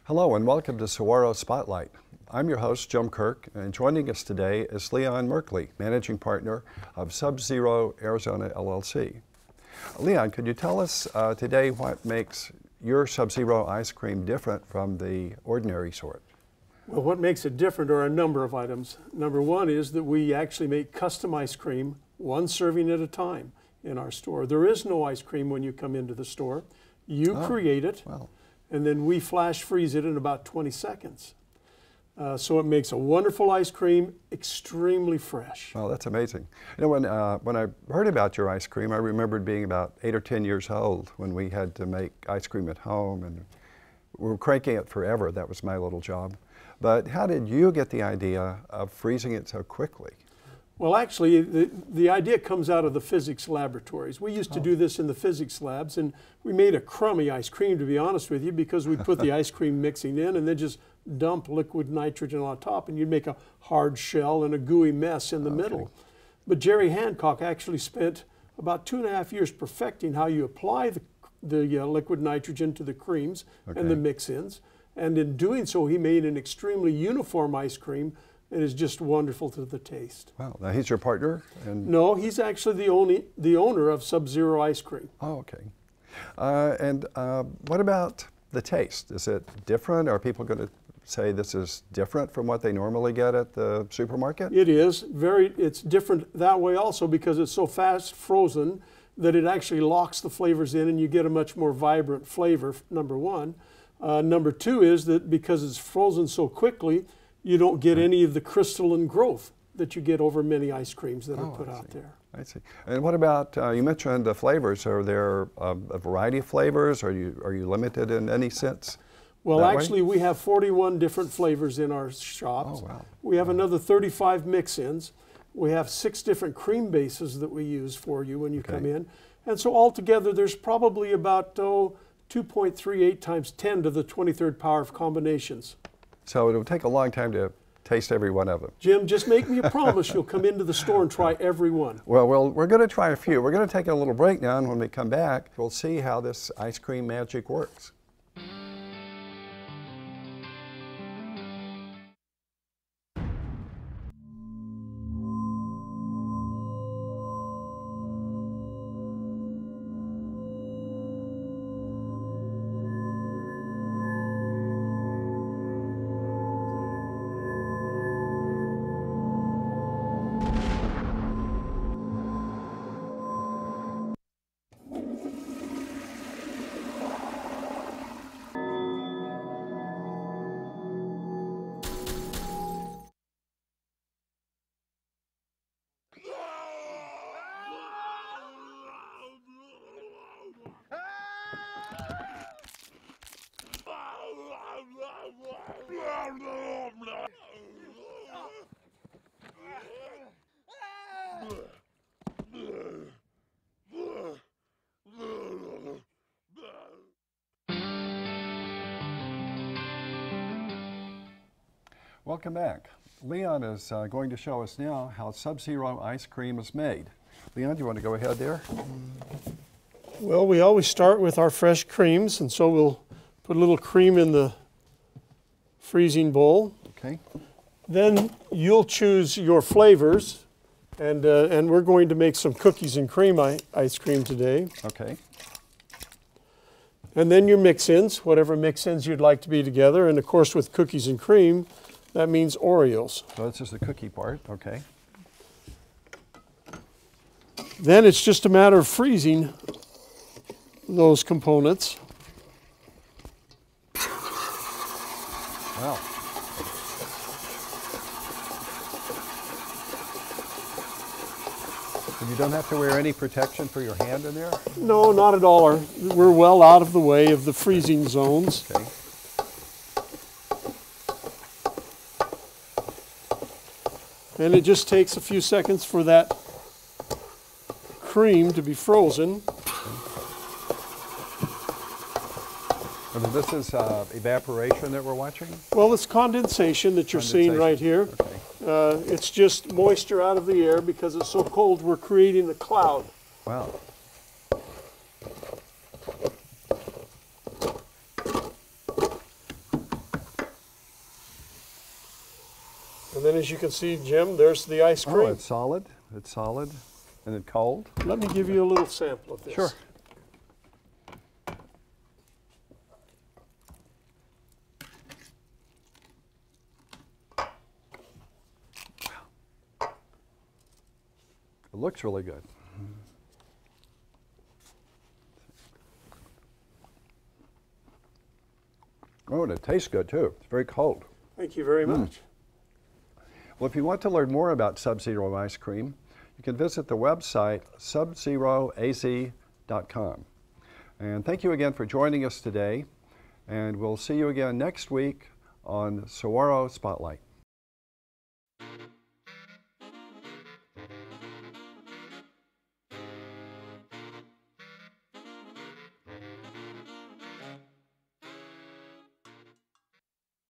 Hello and welcome to Saguaro Spotlight. I'm your host, Jim Kirk, and joining us today is Leon Merkley, Managing Partner of Sub-Zero Arizona LLC. Leon, could you tell us today what makes your Sub-Zero ice cream different from the ordinary sort? Well, what makes it different are a number of items. Number one is that we actually make custom ice cream, one serving at a time in our store. There is no ice cream when you come into the store. You create it, and then we flash freeze it in about 20 seconds. So it makes a wonderful ice cream, extremely fresh. Oh, that's amazing. You know, when I heard about your ice cream, I remembered being about 8 or 10 years old when we had to make ice cream at home, and we were cranking it forever. That was my little job. But how did you get the idea of freezing it so quickly? Well, actually, the idea comes out of the physics laboratories. We used to do this in the physics labs, and we made a crummy ice cream, to be honest with you, because we put the ice cream mixing in and then just dump liquid nitrogen on top, and you'd make a hard shell and a gooey mess in the middle. But Jerry Hancock actually spent about 2.5 years perfecting how you apply the liquid nitrogen to the creams and the mix-ins. And in doing so, he made an extremely uniform ice cream. It is just wonderful to the taste. Wow, now he's your partner? No, he's actually the owner of Sub-Zero Ice Cream. Oh, okay. What about the taste? Is it different? Are people going to say this is different from what they normally get at the supermarket? It is. It's different that way also because it's so fast frozen that it actually locks the flavors in and you get a much more vibrant flavor, number one. Number two is that because it's frozen so quickly, you don't get any of the crystalline growth that you get over many ice creams that are put out there. I see. And what about, you mentioned the flavors. Are there a variety of flavors? Are you limited in any sense? Well, actually, we have 41 different flavors in our shops. Oh, wow. We have another 35 mix-ins. We have 6 different cream bases that we use for you when you come in. And so altogether, there's probably about 2.38 times 10 to the 23rd power of combinations. So it'll take a long time to taste every one of them. Jim, just make me a promise you'll come into the store and try every one. Well, we're going to try a few. We're going to take a little break now, and when we come back, we'll see how this ice cream magic works. Welcome back. Leon is going to show us now how Sub-Zero ice cream is made. Leon, do you want to go ahead there? Well, we always start with our fresh creams, and so we'll put a little cream in the freezing bowl. Okay. Then you'll choose your flavors, and we're going to make some cookies and cream ice cream today. Okay. And then your mix-ins, whatever mix-ins you'd like to be together, and of course with cookies and cream, that means Oreos. So this is the cookie part, okay. Then it's just a matter of freezing those components. Wow. And you don't have to wear any protection for your hand in there? No, not at all. We're well out of the way of the freezing zones. Okay. And it just takes a few seconds for that cream to be frozen. And this is evaporation that we're watching? Well, it's condensation that you're seeing right here. Okay. It's just moisture out of the air because it's so cold we're creating a cloud. Wow. And then as you can see, Jim, there's the ice cream. Oh, it's solid. It's solid. And it's cold. Let me give you a little sample of this. Sure. It looks really good. Oh, and it tastes good too. It's very cold. Thank you very much. Well, if you want to learn more about Sub-Zero ice cream, you can visit the website subzeroaz.com. And thank you again for joining us today, and we'll see you again next week on Saguaro Spotlight.